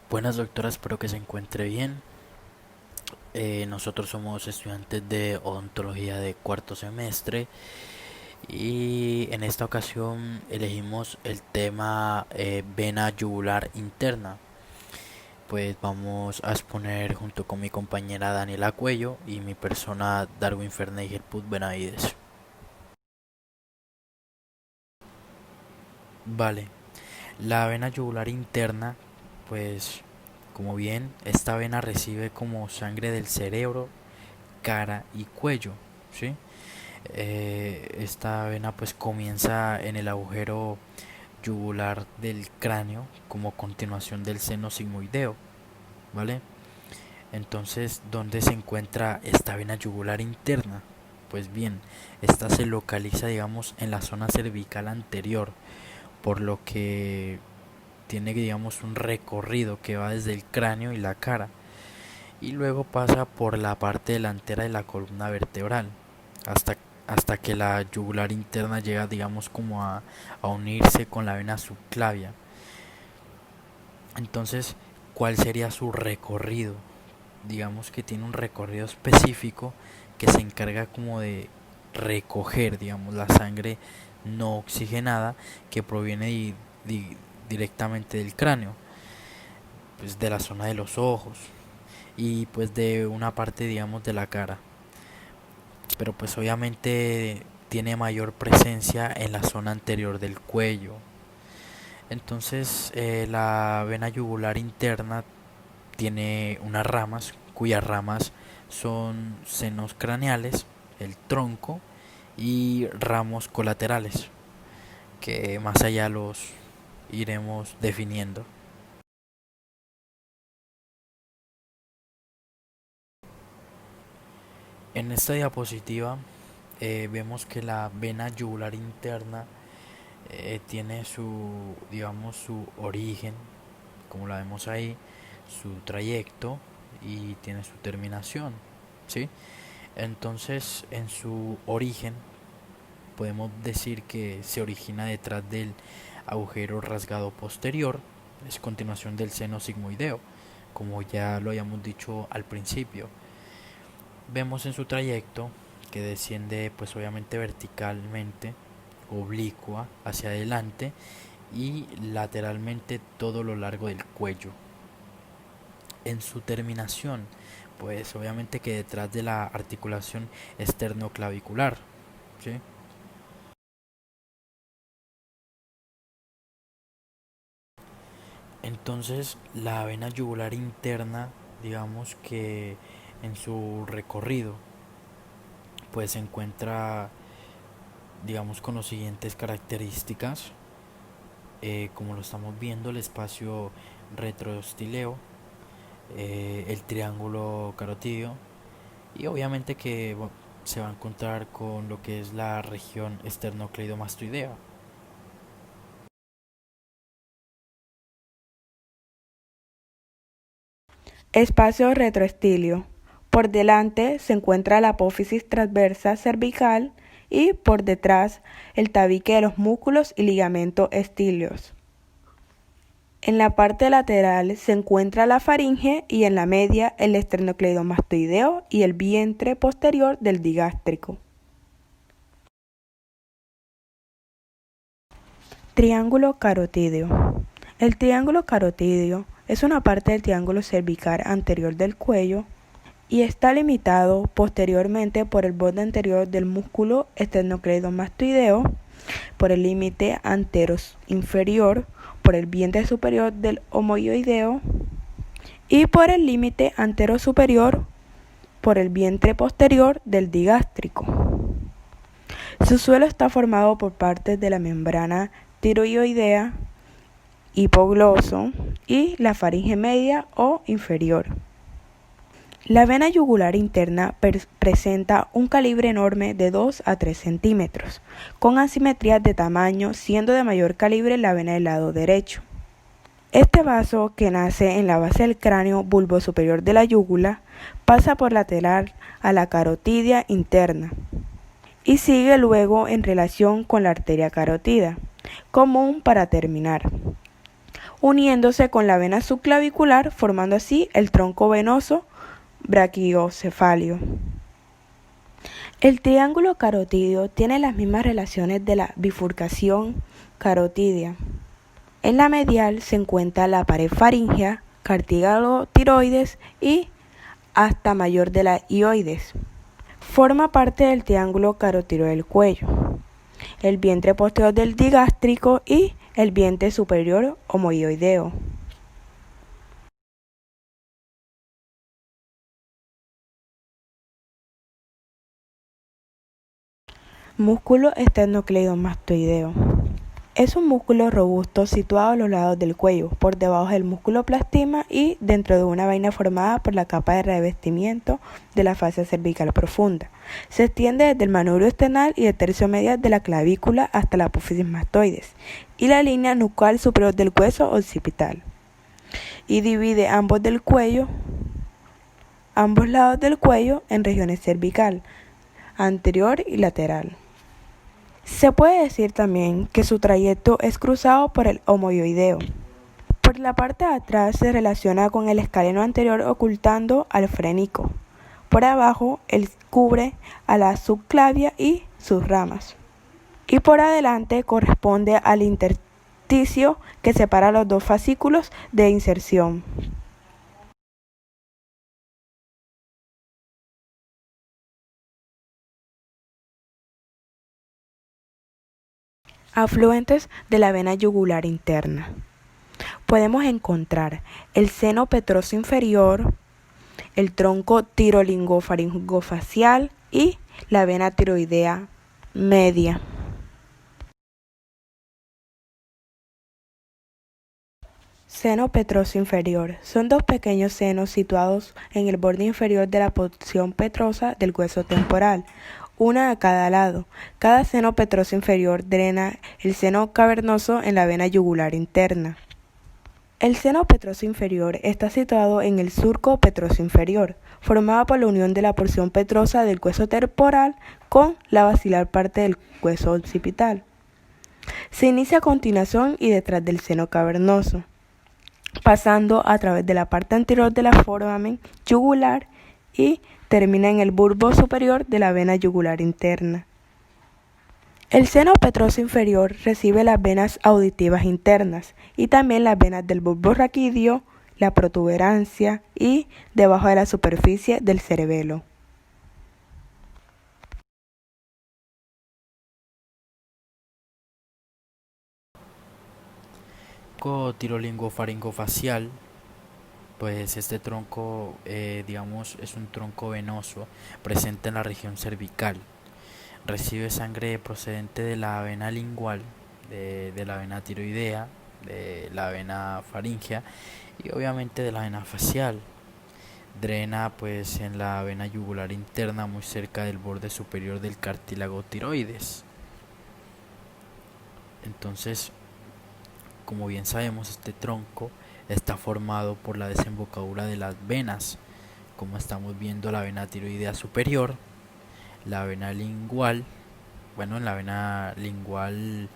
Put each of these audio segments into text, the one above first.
Buenas doctora, espero que se encuentre bien. Nosotros somos estudiantes de odontología de cuarto semestre y en esta ocasión elegimos el tema vena yugular interna. Pues vamos a exponer junto con mi compañera Daniela Cuello y mi persona Darwin Ferney Put Benavides. Vale, la vena yugular interna, pues como bien, esta vena recibe como sangre del cerebro, cara y cuello, ¿sí? Esta vena pues comienza en el agujero yugular del cráneo como continuación del seno sigmoideo, ¿vale? Entonces, ¿dónde se encuentra esta vena yugular interna? Pues bien, esta se localiza, digamos, en la zona cervical anterior, por lo que tiene, digamos, un recorrido que va desde el cráneo y la cara, y luego pasa por la parte delantera de la columna vertebral, hasta, hasta que la yugular interna llega, digamos, como a unirse con la vena subclavia. Entonces, ¿cuál sería su recorrido? Digamos que tiene un recorrido específico que se encarga como de recoger, digamos, la sangre no oxigenada que proviene directamente del cráneo, pues de la zona de los ojos y pues de una parte, digamos, de la cara. Pero pues obviamente tiene mayor presencia en la zona anterior del cuello. Entonces la vena yugular interna tiene unas ramas cuyas ramas son senos craneales, el tronco y ramos colaterales, que más allá los iremos definiendo. En esta diapositiva vemos que la vena yugular interna tiene su, digamos, su origen, como la vemos ahí, su trayecto y tiene su terminación, ¿sí? Entonces, en su origen podemos decir que se origina detrás del agujero rasgado posterior, es continuación del seno sigmoideo, como ya lo habíamos dicho al principio. Vemos en su trayecto que desciende pues obviamente verticalmente, oblicua hacia adelante y lateralmente todo lo largo del cuello. En su terminación, pues obviamente que detrás de la articulación esternoclavicular, ¿sí? Entonces la vena yugular interna, digamos que en su recorrido, pues se encuentra, digamos, con las siguientes características, como lo estamos viendo, el espacio retroestileo, el triángulo carotidio y obviamente que bueno, se va a encontrar con lo que es la región esternocleidomastoidea. Espacio retroestilio. Por delante se encuentra la apófisis transversa cervical y por detrás el tabique de los músculos y ligamentos estíleos. En la parte lateral se encuentra la faringe y en la media el esternocleidomastoideo y el vientre posterior del digástrico. Triángulo carotídeo. El triángulo carotídeo es una parte del triángulo cervical anterior del cuello y está limitado posteriormente por el borde anterior del músculo esternocleidomastoideo, por el límite anteroinferior, por el vientre superior del homoioideo y por el límite anterosuperior por el vientre posterior del digástrico. Su suelo está formado por partes de la membrana tiroidoidea, hipogloso y la faringe media o inferior. La vena yugular interna presenta un calibre enorme de 2 a 3 centímetros, con asimetrías de tamaño, siendo de mayor calibre la vena del lado derecho. Este vaso, que nace en la base del cráneo bulbo superior de la yugula, pasa por lateral a la carotidia interna y sigue luego en relación con la arteria carótida, común para terminar. uniéndose con la vena subclavicular, formando así el tronco venoso brachiocefálico. El triángulo carotídeo tiene las mismas relaciones de la bifurcación carotídea. En la medial se encuentra la pared faríngea, cartílago tiroides y asta mayor de la hioides. Forma parte del triángulo carotídeo del cuello, el vientre posterior del digástrico y el vientre superior homoioideo. Músculo esternocleidomastoideo. Es un músculo robusto situado a los lados del cuello, por debajo del músculo plastima y dentro de una vaina formada por la capa de revestimiento de la fascia cervical profunda. Se extiende desde el manubrio esternal y el tercio medial de la clavícula hasta la apófisis mastoides y la línea nucal superior del hueso occipital. Y divide ambos lados del cuello en regiones cervical, anterior y lateral. Se puede decir también que su trayecto es cruzado por el homoioideo. Por la parte de atrás se relaciona con el escaleno anterior ocultando al frénico. Por abajo él cubre a la subclavia y sus ramas. Y por adelante corresponde al intersticio que separa los dos fascículos de inserción. Afluentes de la vena yugular interna. Podemos encontrar el seno petroso inferior, el tronco tirolingofaringofacial y la vena tiroidea media. Seno petroso inferior. Son dos pequeños senos situados en el borde inferior de la porción petrosa del hueso temporal, una a cada lado. Cada seno petroso inferior drena el seno cavernoso en la vena yugular interna. El seno petroso inferior está situado en el surco petroso inferior, formado por la unión de la porción petrosa del hueso temporal con la basilar parte del hueso occipital. Se inicia a continuación y detrás del seno cavernoso, pasando a través de la parte anterior de la foramen yugular y termina en el bulbo superior de la vena yugular interna. El seno petroso inferior recibe las venas auditivas internas y también las venas del bulbo raquídeo, la protuberancia y debajo de la superficie del cerebelo. Tirolingofaringofacial, pues este tronco, digamos, es un tronco venoso presente en la región cervical. Recibe sangre procedente de la vena lingual, de la vena tiroidea, de la vena faríngea y obviamente de la vena facial. Drena pues en la vena yugular interna muy cerca del borde superior del cartílago tiroides. Entonces, como bien sabemos, este tronco está formado por la desembocadura de las venas, como estamos viendo la vena tiroidea superior, la vena lingual. Bueno, en la vena lingual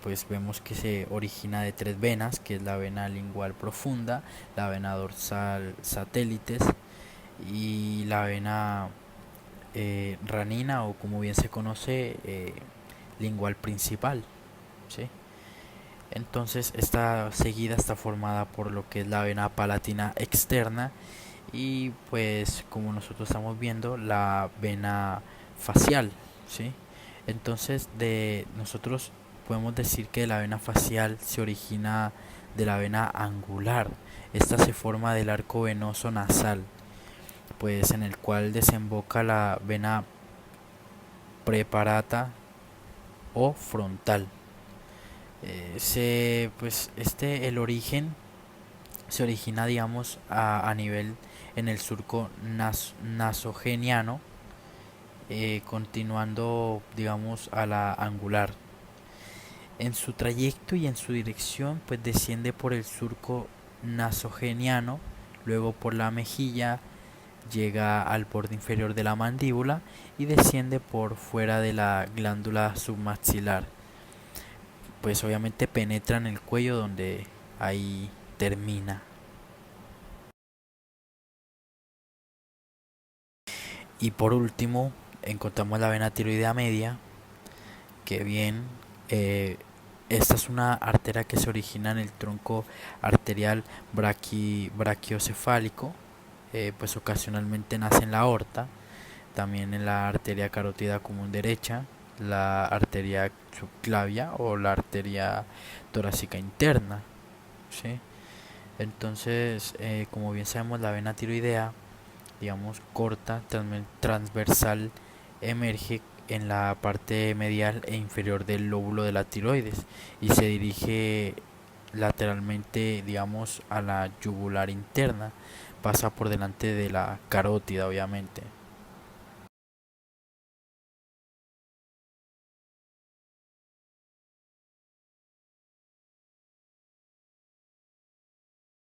pues vemos que se origina de tres venas, que es la vena lingual profunda, la vena dorsal satélites y la vena ranina, o como bien se conoce, lingual principal, ¿sí? Entonces esta seguida está formada por lo que es la vena palatina externa y pues como nosotros estamos viendo la vena facial, ¿sí? Entonces nosotros podemos decir que la vena facial se origina de la vena angular. Esta se forma del arco venoso nasal, pues en el cual desemboca la vena preparata o frontal. El origen se origina, digamos, a nivel en el surco nasogeniano, continuando, digamos, a la angular. En su trayecto y en su dirección, pues desciende por el surco nasogeniano, luego por la mejilla, llega al borde inferior de la mandíbula y desciende por fuera de la glándula submaxilar. Pues obviamente penetra en el cuello donde ahí termina. Y por último, encontramos la vena tiroidea media, que bien, eh, esta es una arteria que se origina en el tronco arterial brachiocefálico, pues ocasionalmente nace en la aorta, también en la arteria carótida común derecha, la arteria subclavia o la arteria torácica interna, ¿sí? Entonces, como bien sabemos, la vena tiroidea, digamos, corta, transversal, emerge en la parte medial e inferior del lóbulo de la tiroides y se dirige lateralmente, digamos, a la yugular interna. Pasa por delante de la carótida, obviamente.